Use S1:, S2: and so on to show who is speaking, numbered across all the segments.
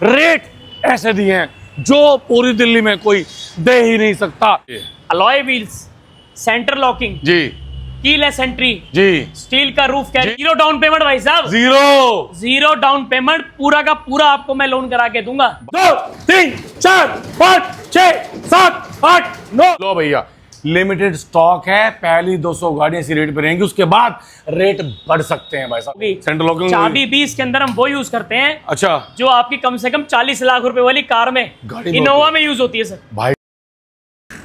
S1: Rate ऐसे दिए हैं जो पूरी दिल्ली में कोई दे ही नहीं सकता।
S2: अलॉय व्हील्स, सेंटर लॉकिंग
S1: जी
S2: कीलेस एंट्री
S1: जी,
S2: स्टील का roof carrier, zero down payment भाई साहब, जीरो डाउन पेमेंट, पूरा का पूरा आपको मैं लोन करा के दूंगा।
S1: 2 3 4 5 6 7 8 9 लो भैया, लिमिटेड स्टॉक है। पहली 200 गाड़ियां इसी रेट पे रहेंगी, उसके बाद रेट बढ़ सकते हैं भाई साहब। सेंट्रल लॉकिंग
S2: चाबी 20 के अंदर हम वो यूज करते हैं
S1: अच्छा,
S2: जो आपकी कम से कम 40 लाख रुपए वाली कार में,
S1: गाड़ी में
S2: इनोवा में यूज होती है सर।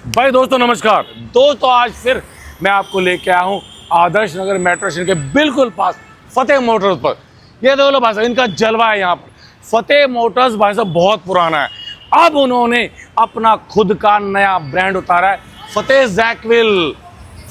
S1: भाई दोस्तों नमस्कार दोस्तों, आज फिर मैं आपको लेके आया हूँ आदर्श नगर मेट्रो स्टेशन के बिल्कुल पास फतेह मोटर्स पर। ये देखो लो भाई साहब, इनका जलवा है यहाँ पर। फतेह मोटर्स भाई साहब बहुत पुराना है, अब उन्होंने अपना खुद का नया ब्रांड उतारा है, फतेह जैकविल।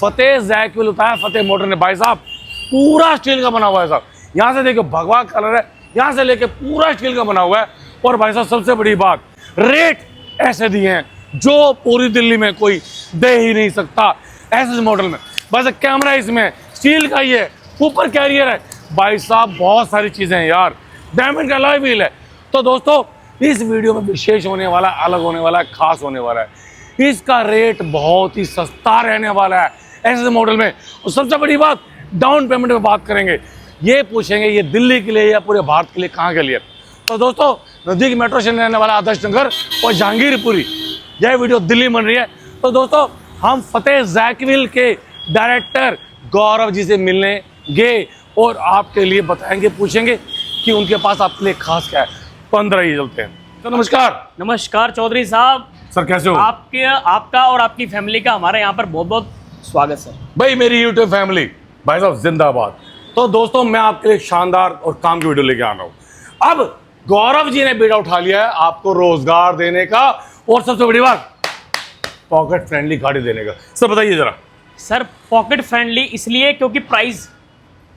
S1: फतेह जैकविल उतारा फतेह मोटर ने भाई साहब, पूरा स्टील का बना हुआ है साहब। यहाँ से देखो भगवा कलर है, यहाँ से लेके पूरा स्टील का बना हुआ है। और भाई साहब सबसे बड़ी बात, रेट ऐसे दिए हैं जो पूरी दिल्ली में कोई दे ही नहीं सकता। ऐसे मॉडल में भाई साहब कैमरा इसमें स्टील का ही है, ऊपर कैरियर है भाई साहब, बहुत सारी चीज़ें हैं यार, डायमंड का अलॉय व्हील है। तो दोस्तों इस वीडियो में विशेष होने वाला है, अलग होने वाला है, खास होने वाला है। इसका रेट बहुत ही सस्ता रहने वाला है ऐसे मॉडल में। और सबसे बड़ी बात, डाउन पेमेंट में बात करेंगे, ये पूछेंगे ये दिल्ली के लिए या पूरे भारत के लिए, कहाँ के लिए। तो दोस्तों नज़दीक मेट्रो स्टेशन रहने वाला आदर्श नगर और जहांगीरपुरी, यह वीडियो दिल्ली बन रही है। तो दोस्तों हम फतेह जैकविल के डायरेक्टर गौरव जी से मिलने गए और आपके लिए बताएंगे, पूछेंगे कि उनके पास आपके लिए खास क्या है। तो अंदर आइए, चलते हैं। तो नमस्कार।
S2: नमस्कार चौधरी साहब।
S1: सर कैसे हो?
S2: आपका और आपकी फैमिली का हमारे यहाँ पर बहुत बहुत स्वागत सर।
S1: भाई मेरी यूट्यूब फैमिली भाई साहब जिंदाबाद। तो दोस्तों मैं आपके लिए शानदार और काम की वीडियो लेके आ रहा हूँ। अब गौरव जी ने बेड़ा उठा लिया है आपको रोजगार देने का, और सबसे बड़ी बात पॉकेट फ्रेंडली गाड़ी देने का। सर बताइए जरा।
S2: सर पॉकेट फ्रेंडली इसलिए क्योंकि प्राइस,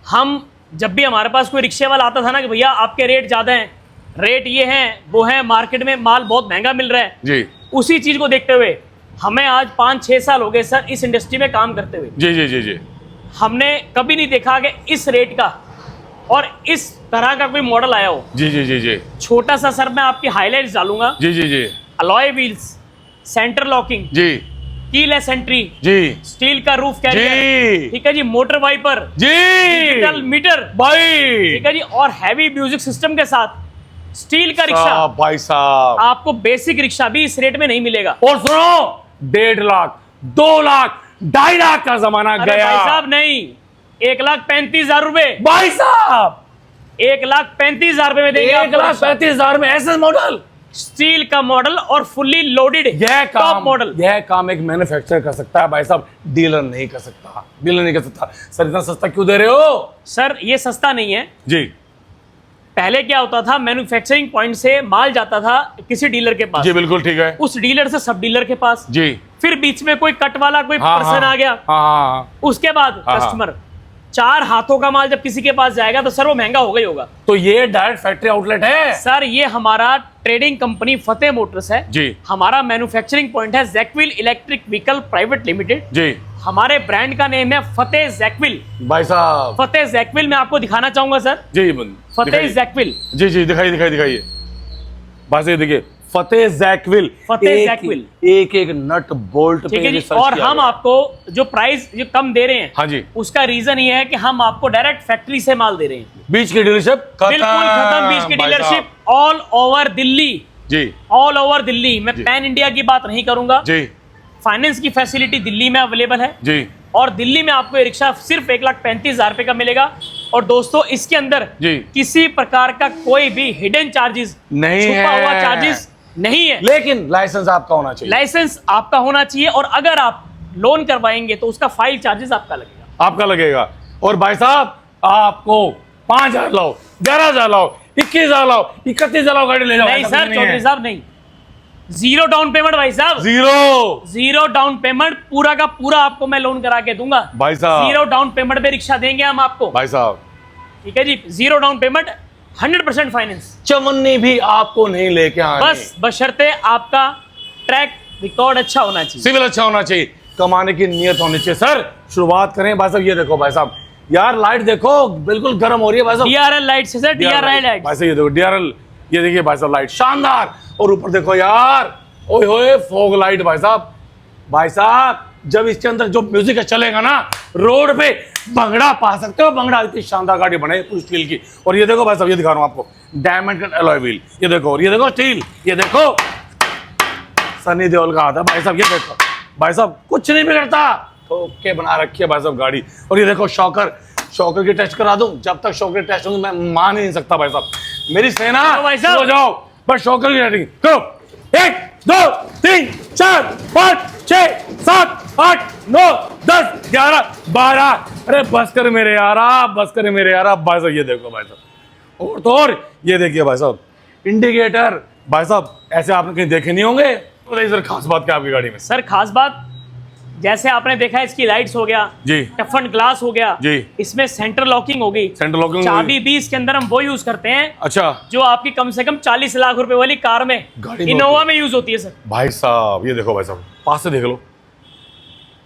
S2: हम जब भी हमारे पास कोई रिक्शे वाला आता था ना कि भैया आपके रेट ज़्यादा हैं, रेट ये हैं वो हैं, मार्केट में माल बहुत महंगा मिल रहा है
S1: जी,
S2: उसी चीज़ को देखते हुए हमें आज 5-6 साल हो गए सर इस इंडस्ट्री में काम करते हुए।
S1: जी जी जी जी,
S2: हमने कभी नहीं देखा कि इस रेट का और इस तरह का कोई मॉडल आया हो।
S1: जी जी जी जी,
S2: छोटा सा सर मैं आपकी हाईलाइट्स डालूंगा।
S1: जी जी जी,
S2: अलॉय व्हील्स, सेंटर लॉकिंग
S1: जी
S2: कीलेस एंट्री
S1: जी,
S2: स्टील का रूफ कैरियर,
S1: जी
S2: ठीक है जी, मोटर वाइपर
S1: जी,
S2: डिजिटल मीटर
S1: भाई,
S2: ठीक है जी, और हैवी म्यूजिक सिस्टम के साथ स्टील का रिक्शा।
S1: भाई साहब
S2: आपको बेसिक रिक्शा भी इस रेट में नहीं मिलेगा।
S1: और सुनो, 1.5 लाख 2 लाख 2.5 लाख का जमाना
S2: अरे
S1: गया
S2: भाई साहब नहीं, 1,35,000 रुपए,
S1: भाई साहब
S2: 1,35,000 रुपए में देंगे।
S1: 1,35,000 में ऐसे मॉडल,
S2: स्टील का मॉडल और फुल्ली लोडेड
S1: यह
S2: टॉप
S1: काम
S2: मॉडल।
S1: यह काम एक मैन्युफैक्चरर कर सकता है भाई साहब, डीलर नहीं कर सकता। डीलर नहीं कर सकता। सर इतना सस्ता क्यों दे रहे हो?
S2: सर ये सस्ता नहीं है।
S1: जी,
S2: पहले क्या होता था, मैन्युफैक्चरिंग पॉइंट से माल जाता था किसी डीलर के पास,
S1: जी बिल्कुल ठीक है,
S2: उस डीलर से सब डीलर के पास,
S1: जी,
S2: फिर बीच में कोई कट वाला कोई पर्सन आ गया,
S1: हाँ,
S2: उसके बाद
S1: हाँ।
S2: कस्टमर। 4 हाथों का माल जब किसी के पास जाएगा तो सर वो महंगा हो गई होगा।
S1: तो ये डायरेक्ट फैक्ट्री आउटलेट है
S2: सर ये हमारा ट्रेडिंग कंपनी फतेह मोटर्स है
S1: जी,
S2: हमारा मैन्युफैक्चरिंग पॉइंट है जैकविल इलेक्ट्रिक व्हीकल प्राइवेट लिमिटेड
S1: जी,
S2: हमारे ब्रांड का नेम है फतेह जैकविल।
S1: भाई साहब
S2: फतेह जैकविल मैं आपको दिखाना चाहूंगा सर।
S1: जी,
S2: फतेह जैकविल,
S1: जी जी, दिखाइए दिखाइए दिखाइए भाई साहब, देखिए फतेह जैकविल,
S2: फतेह जैकविल,
S1: एक एक नट बोल्ट
S2: ठीक है जी। और हम आपको जो प्राइस जो कम दे रहे हैं,
S1: हाँ जी,
S2: उसका रीजन ये है कि हम आपको डायरेक्ट फैक्ट्री से माल दे रहे हैं।
S1: बीच की डीलरशिप
S2: बिल्कुल खत्म, बीच की डीलरशिप ऑल ओवर दिल्ली,
S1: जी,
S2: ऑल ओवर दिल्ली। मैं पैन इंडिया की बात नहीं करूंगा।
S1: जी,
S2: फाइनेंस की फैसिलिटी दिल्ली में अवेलेबल है
S1: जी,
S2: और दिल्ली में आपको ये रिक्शा सिर्फ 1,35,000 रुपए का मिलेगा। और दोस्तों इसके अंदर
S1: जी,
S2: किसी प्रकार का कोई भी हिडन चार्जेस
S1: नहीं
S2: छुपा
S1: है,
S2: हुआ चार्जेस नहीं है,
S1: लेकिन लाइसेंस आपका होना चाहिए।
S2: लाइसेंस आपका होना चाहिए। और अगर आप लोन करवाएंगे तो उसका फाइल चार्जेस आपका लगेगा,
S1: आपका लगेगा। और भाई साहब आपको 5,000 लाओ, 11,000 लाओ, 21,000 लाओ, 31,000 लाओ, गाड़ी ले जाओ।
S2: नहीं सर चौधरी साहब नहीं, जीरो डाउन पेमेंट भाई साहब, जीरो डाउन पेमेंट, पूरा का पूरा आपको मैं लोन करा के दूंगा
S1: भाई साहब।
S2: जीरो डाउन पेमेंट पे रिक्शा देंगे हम आपको
S1: भाई साहब,
S2: ठीक है जी। जीरो डाउन पेमेंट, 100% फाइनेंस,
S1: चवन्नी भी आपको नहीं लेके आनी,
S2: बस बशर्ते आपका ट्रैक रिकॉर्ड अच्छा होना चाहिए,
S1: सिविल अच्छा होना चाहिए, कमाने की नियत होनी चाहिए। सर शुरुआत करें भाई साहब, ये देखो भाई साहब, यार लाइट देखो बिल्कुल गर्म हो रही है भाई साहब।
S2: DRL लाइट से सर, DRL लाइट
S1: भाई साहब ये देखो DRL ये देखिए भाई साहब लाइट शानदार, और ऊपर देखो यार, ओए होए फॉग लाइट भाई साहब। भाई साहब जब इसके अंदर जो म्यूजिक चलेगा ना, रोड पे भंगड़ा पा सकते हो, भंगड़ा। इतनी शानदार गाड़ी बनाई पूरी स्टील की। और ये देखो भाई साहब, ये दिखा रहा हूँ आपको, डायमंड का अलॉय व्हील, ये देखो, और ये देखो स्टील, ये देखो सनी देओल का आता है भाई साहब। ये देखो भाई साहब कुछ नहीं बिगड़ता, ओके बना रखी है भाई साहब गाड़ी। और ये देखो शॉकर, शॉकर की टेस्ट करा दूं, जब तक शॉकर टेस्ट होंगी मैं मान ही नहीं सकता भाई साहब। मेरी सेना हो जाओ, बस शॉकर की रेटिंग करो। 1 2 3 4 5 6 7 8 9 10 11 12। अरे बस कर मेरे यारा, बस कर मेरे यारा। भाई साहब ये देखो भाई साहब, और तो और ये देखिए भाई साहब इंडिकेटर, भाई साहब ऐसे आपने कहीं देखे नहीं होंगे। तो सर खास बात क्या आपकी गाड़ी में?
S2: सर खास बात, जैसे आपने देखा इसकी लाइट्स हो गया
S1: जी,
S2: टफन ग्लास हो गया
S1: जी,
S2: इसमें सेंटर लॉकिंग हो गई,
S1: सेंटर लॉकिंग,
S2: चाबी भी इसके अंदर हम वो यूज करते हैं
S1: अच्छा,
S2: जो आपकी कम से कम 40 लाख रुपए वाली कार में, इनोवा में यूज होती है सर।
S1: भाई साहब ये देखो भाई साहब, पास से देख लो,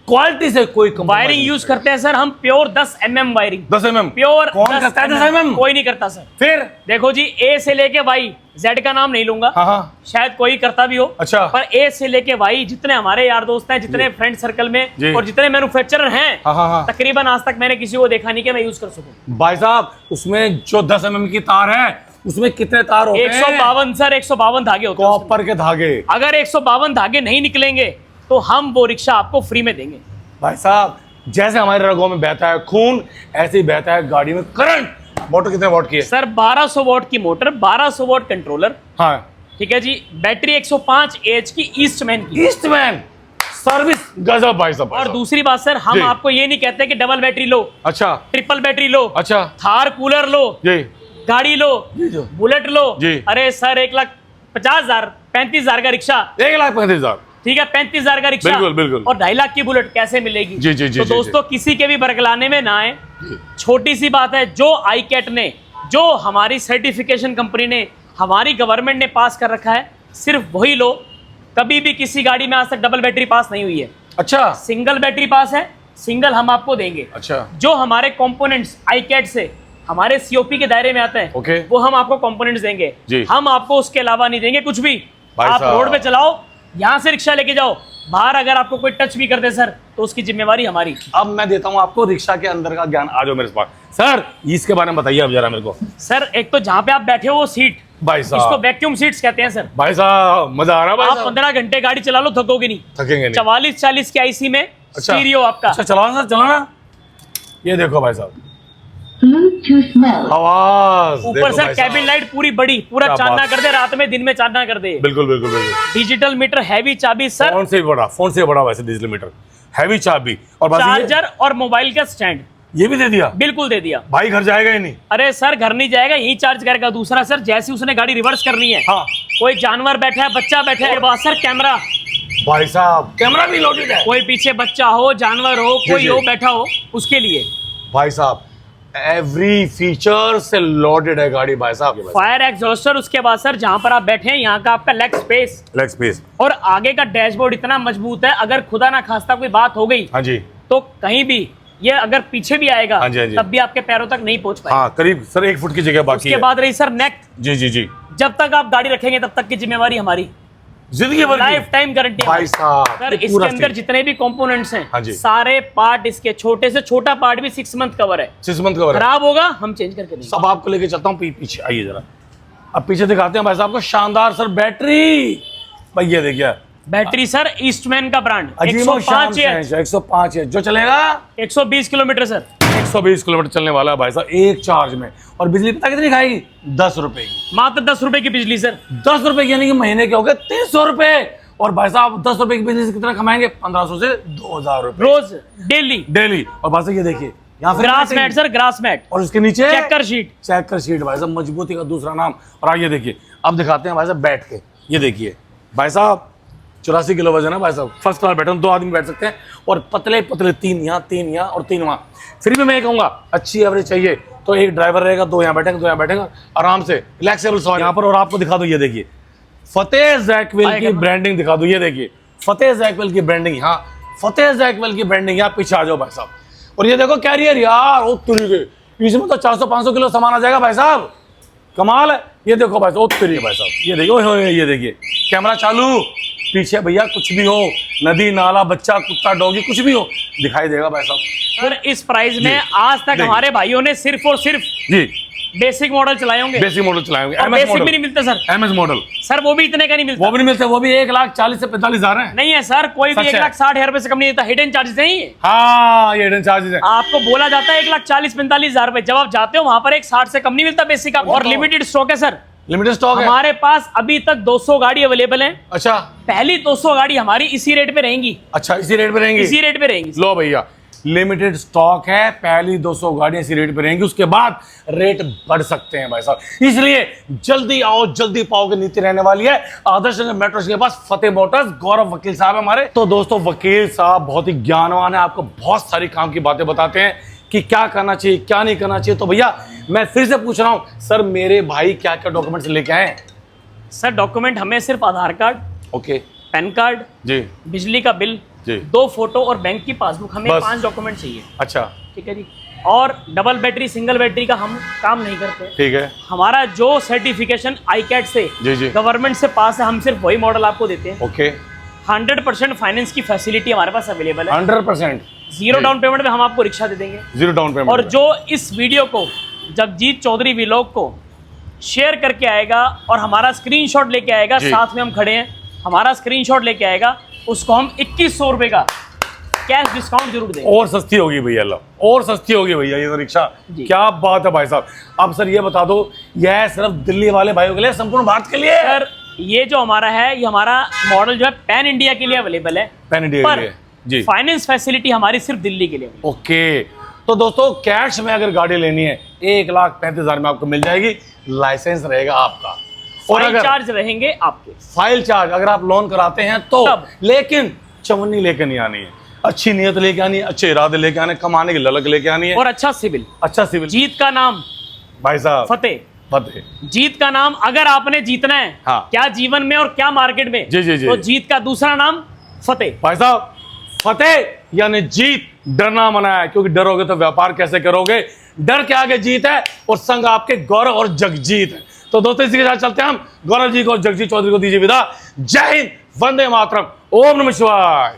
S1: क्वालिटी से कोई
S2: वायरिंग यूज करते हैं सर हम, pure 10 mm wiring.
S1: 10 mm
S2: pure
S1: कौन करता है 10 mm?
S2: कोई नहीं करता सर।
S1: फिर
S2: देखो जी, ए से लेके वाई, जेड का नाम नहीं लूंगा,
S1: हाँ हाँ,
S2: शायद कोई करता भी हो,
S1: अच्छा,
S2: पर ए से लेके वाई जितने हमारे यार दोस्त हैं, जितने फ्रेंड सर्कल में और जितने मैन्युफैक्चरर हैं,
S1: हाँ हाँ हाँ,
S2: तकरीबन आज तक मैंने किसी को देखा नहीं कि मैं यूज कर सकूं।
S1: भाई साहब उसमें जो 10 mm की तार है, उसमें कितने तार होते हैं?
S2: 152 सर, 152 धागे होते हैं।
S1: कॉपर के धागे।
S2: अगर 152 धागे नहीं निकलेंगे तो हम वो रिक्शा आपको फ्री में देंगे।
S1: भाई साहब जैसे हमारे रगों में बहता है खून, ऐसे ही बहता है गाड़ी में करंट। मोटर कितने वॉट की है
S2: सर? 1200 वॉट की मोटर, 1200 वॉट कंट्रोलर,
S1: हाँ
S2: ठीक है जी। बैटरी 105 एच की ईस्टमैन की,
S1: ईस्टमैन सर्विस गजब भाई साहब।
S2: और दूसरी बात सर, हम आपको ये नहीं कहते कि डबल बैटरी लो,
S1: अच्छा,
S2: ट्रिपल बैटरी लो,
S1: अच्छा,
S2: थार कूलर लो,
S1: जी,
S2: गाड़ी लो, बुलेट लो
S1: जी।
S2: अरे सर 1,50,000 35,000 का रिक्शा,
S1: 1,35,000,
S2: ठीक है, 35,000 का रिक्शा,
S1: बिल्कुल बिल्कुल,
S2: और 2.5 लाख की बुलेट कैसे मिलेगी?
S1: जी जी जी।
S2: तो दोस्तों किसी के भी बरगलाने में ना आए, छोटी सी बात है, जो आईकैट ने, जो हमारी सर्टिफिकेशन कंपनी ने, हमारी गवर्नमेंट ने पास कर रखा है, सिर्फ वही लो। कभी भी किसी गाड़ी में आज तक डबल बैटरी पास नहीं हुई है।
S1: अच्छा,
S2: सिंगल बैटरी पास है, सिंगल हम आपको देंगे।
S1: अच्छा,
S2: जो हमारे कंपोनेंट्स आईकैट से हमारे सीओपी के दायरे में आते हैं,
S1: ओके,
S2: वो हम आपको कंपोनेंट्स देंगे
S1: जी।
S2: हम आपको उसके अलावा नहीं देंगे कुछ भी। आप
S1: साहब।
S2: रोड पे चलाओ, यहाँ से रिक्शा लेके जाओ, बाहर अगर आपको कोई टच भी कर दे सर, तो उसकी जिम्मेवारी हमारी।
S1: अब मैं देता हूँ आपको रिक्शा के अंदर का ज्ञान। आ जाओ मेरे पास सर, इसके बारे में बताइए अब जरा मेरे को।
S2: सर एक तो जहाँ पे आप बैठे हो वो सीट,
S1: भाई
S2: इसको
S1: साहब,
S2: वैक्यूम सीट्स कहते हैं सर।
S1: भाई साहब मजा आ रहा है भाई
S2: आप
S1: साहब।
S2: 15 घंटे गाड़ी चला लो, थकोगे नहीं।
S1: थकेंगे नहीं।
S2: 44-40 की आईसी में स्टीरियो आपका।
S1: अच्छा चलाओ सर, चलाना। ये देखो भाई साहब,
S3: Bluetooth mode.
S1: आवाज
S2: ऊपर
S1: देखो
S2: सर
S1: भाई साहब।
S2: कैबिन लाइट पूरी बड़ी, पूरा
S1: क्या
S2: चांदना
S1: बात।
S2: कर दे, रात में दिन में चांदना कर दे।
S1: बिल्कुल बिल्कुल बिल्कुल।
S2: डिजिटल मीटर, हैवी चाबी सर,
S1: फोन से बड़ा, फोन से बड़ा वैसे डिजिटल मीटर, हैवी चाबी, और बस
S2: चार्जर और मोबाइल का स्टैंड
S1: ये भी दे दिया।
S2: बिल्कुल दे दिया।
S1: भाई घर जाएगा ही नहीं।
S2: अरे सर घर नहीं जाएगा, यही चार्ज करेगा। दूसरा सर, जैसे उसने गाड़ी रिवर्स करनी है,
S1: हाँ
S2: कोई जानवर बैठा है, बच्चा बैठा है, बाद सर कैमरा,
S1: भाई साहब कैमरा भी लोडेड है।
S2: कोई पीछे बच्चा हो, जानवर हो,
S1: जी,
S2: कोई
S1: जी।
S2: हो बैठा हो, उसके लिए
S1: भाई साहब एवरी फीचर से लोडेड है गाड़ी भाई साहब।
S2: Fire exhauster. उसके बाद सर जहां पर आप बैठे हैं, यहाँ का आपका लेग स्पेस,
S1: लेग स्पेस,
S2: और आगे का डैशबोर्ड इतना मजबूत है, अगर खुदा ना खास्ता कोई बात हो गई
S1: हाँ जी,
S2: तो कहीं भी ये अगर पीछे भी आएगा,
S1: हाँ जी, हाँ जी।
S2: तब भी आपके पैरों तक नहीं पहुंच पाएगा।
S1: हाँ करीब सर 1 फुट की जगह बाकी
S2: उसके
S1: है।
S2: बाद रही सर नेक,
S1: जी जी जी,
S2: जब तक आप गाड़ी रखेंगे तब तक की जिम्मेवारी हमारी,
S1: जिंदगी भर की।
S2: Life time guarantee.
S1: भाई साहब
S2: सर
S1: ये
S2: इसके
S1: पूरा
S2: अंदर जितने भी कंपोनेंट्स हैं,
S1: हाँ जी।
S2: सारे पार्ट इसके, छोटे से छोटा पार्ट भी 6 मंथ कवर है।
S1: 6 मंथ कवर है।
S2: खराब होगा हम चेंज करके देंगे।
S1: सब आपको लेके चलता हूँ पीछे आइए जरा। अब पीछे दिखाते हैं भाई साहब को शानदार सर बैटरी। भाई ये देखिए
S2: बैटरी सर ईस्टमैन का ब्रांड,
S1: अजीमो शान
S2: 105
S1: से 105 है जो चलेगा
S2: 120 किलोमीटर सर,
S1: 120 किलोमीटर चलने वाला है भाई साहब एक चार्ज में। और बिजली पता कितनी खाएगी? 10 रुपए की।
S2: मात्र 10 रुपए की बिजली सर।
S1: 10 रुपए की यानी कि महीने के हो गए 300 रुपए। और भाई साहब 10 रुपए की बिजली से कितना कमाएंगे? 1500 से 2000 रुपए
S2: रोज, डेली।
S1: डेली। और भाई साहब ये देखिए यहाँ
S2: grass mat sir, grass mat,
S1: और उसके नीचे
S2: चेकर शीट।
S1: चेकर शीट भाई साहब, मजबूती का दूसरा नाम। और आइए देखिए, अब दिखाते हैं भाई साहब बैठ के। ये देखिए भाई साहब 84 किलो वजन है भाई साहब, फर्स्ट क्लास बैठे 2 आदमी बैठ सकते हैं। और पतले पतले 3 यहाँ 3 यहाँ और 3 वहाँ। फिर भी मैं ये कहूँगा अच्छी एवरेज चाहिए तो एक ड्राइवर रहेगा, 2 यहाँ बैठेंगे, 2 यहाँ बैठेंगे आराम से रिलैक्सेबल सवारी यहाँ पर। और आपको दिखा दो, ये देखिए फतेह जैकवेल की ब्रांडिंग दिखा दो। ये देखिए फतेह जैकवेल की ब्रांडिंग, यहाँ फतेह जैकवेल की ब्रांडिंग, यहाँ पीछे आ जाओ भाई साहब। और ये देखो कैरियर यार, ओ तुरी के इसमें तो 400-500 किलो सामान आ जाएगा भाई साहब, कमाल है। ये देखो भाई साहब, उत्तरी भाई साहब, ये देखिए, ओए होए, ये देखिए कैमरा चालू, पीछे भैया कुछ भी हो, नदी नाला बच्चा कुत्ता डॉगी कुछ भी हो दिखाई देगा भाई साहब।
S2: सर इस प्राइस में आज तक
S1: देखिए।
S2: हमारे भाइयों ने सिर्फ और सिर्फ
S1: जी
S2: बेसिक मॉडल चलाए होंगे।
S1: बेसिक मॉडल चलाएंगे,
S2: और
S1: एमएस
S2: बेसिक भी
S1: मॉडल,
S2: नहीं मिलते सर।
S1: एमएस मॉडल
S2: सर वो भी इतने का नहीं मिलता।
S1: वो भी नहीं मिलते, वो भी 1,40,000 से 45,000 है।
S2: नहीं है सर, कोई भी
S1: सच है।
S2: 1,60,000 रुपए से कम नहीं देता। हिडन चार्जेस नहीं है।
S1: हाँ ये हिडन चार्जेस है।
S2: आपको बोला जाता है 1,40,45,000 रुपए, जब आप जाते हो वहां पर एक 60 से कम नहीं मिलता बेसिक का। और लिमिटेड स्टॉक है सर,
S1: लिमिटेड स्टॉक है।
S2: हमारे पास अभी तक 200 गाड़ी अवेलेबल है।
S1: अच्छा
S2: पहली 200 गाड़ी हमारी इसी रेट पे रहेंगी,
S1: अच्छा, इसी रेट पे रहेंगी।
S2: इसी रेट पे रहेंगी।
S1: लो भैया, लिमिटेड स्टॉक है, पहली 200 गाड़ियां इसी रेट पे रहेंगी, उसके बाद रेट बढ़ सकते हैं भाई साहब। इसलिए जल्दी आओ जल्दी पाओ की नीति रहने वाली है आदर्श नगर मेट्रो के पास, फतेह मोटर्स। गौरव वकील साहब हमारे। तो दोस्तों वकील साहब बहुत ही ज्ञानवान है, आपको बहुत सारी काम की बातें बताते हैं कि क्या करना चाहिए क्या नहीं करना चाहिए। तो भैया मैं फिर से पूछ रहा हूं, सर मेरे भाई क्या क्या डॉक्यूमेंट्स लेके आए?
S2: सर डॉक्यूमेंट हमें सिर्फ आधार कार्ड,
S1: ओके
S2: पैन कार्ड,
S1: जी
S2: बिजली का बिल,
S1: जी
S2: 2 फोटो और बैंक की पासबुक, हमें
S1: बस।
S2: 5 डॉक्यूमेंट चाहिए।
S1: अच्छा
S2: ठीक है जी। और डबल बैटरी सिंगल बैटरी का हम काम नहीं करते।
S1: ठीक है
S2: हमारा जो सर्टिफिकेशन आईकैट से
S1: जी जी
S2: गवर्नमेंट से पास है, हम सिर्फ वही मॉडल आपको देते हैं।
S1: ओके
S2: 100% फाइनेंस की फैसिलिटी हमारे पास अवेलेबल है।
S1: 100%
S2: जीरो डाउन पेमेंट में हम आपको रिक्शा दे देंगे।
S1: Zero down payment.
S2: और जो इस वीडियो को जगजीत चौधरी व्लॉग को शेयर करके आएगा और हमारा स्क्रीनशॉट लेके आएगा,
S1: जी।
S2: साथ में हम खड़े हैं, हमारा स्क्रीनशॉट लेके आएगा, उसको हम 2100 रुपए का कैश डिस्काउंट जरूर देंगे।
S1: और सस्ती होगी भैया, लो और सस्ती होगी भैया ये तो रिक्शा।
S2: जी।
S1: क्या बात है भाई साहब। अब सर ये बता दो, यह सिर्फ दिल्ली वाले भाइयों के लिए, संपूर्ण भारत के लिए?
S2: सर ये जो हमारा है, ये हमारा मॉडल जो है पैन इंडिया के लिए अवेलेबल है।
S1: पैन इंडिया के लिए जी।
S2: फाइनेंस फैसिलिटी हमारी सिर्फ दिल्ली के लिए है।
S1: ओके तो दोस्तों कैश में अगर गाड़ी लेनी है 1,35,000 में आपको मिल जाएगी, लाइसेंस रहेगा आपका। और
S2: फाइल
S1: अगर
S2: चार्ज रहेंगे आपके,
S1: फाइल चार्ज अगर आप लोन कराते हैं तो
S2: तब।
S1: लेकिन चवन्नी लेके नहीं आनी है, अच्छी नीयत लेके आनी है, अच्छे इरादे लेके आने, कमाने की ललक लेके आनी है,
S2: और अच्छा सिविल।
S1: अच्छा सिविल।
S2: जीत का नाम
S1: भाई साहब
S2: फतेह,
S1: फतेह
S2: जीत का नाम अगर आपने जीतना है,
S1: हाँ।
S2: क्या जीवन में और क्या मार्केट में,
S1: जी, जी, जी।
S2: तो जीत का दूसरा नाम फतेह।
S1: भाई साहब फतेह यानी जीत, डरना मना है, क्योंकि डरोगे तो व्यापार कैसे करोगे। डर के आगे जीत है और संग आपके गौरव और जगजीत है। तो दोस्तों इसी के साथ चलते हैं हम, गौरव जी को और जगजीत चौधरी को दीजिए विदा। जय हिंद, वंदे मातरम, ओम नमः शिवाय।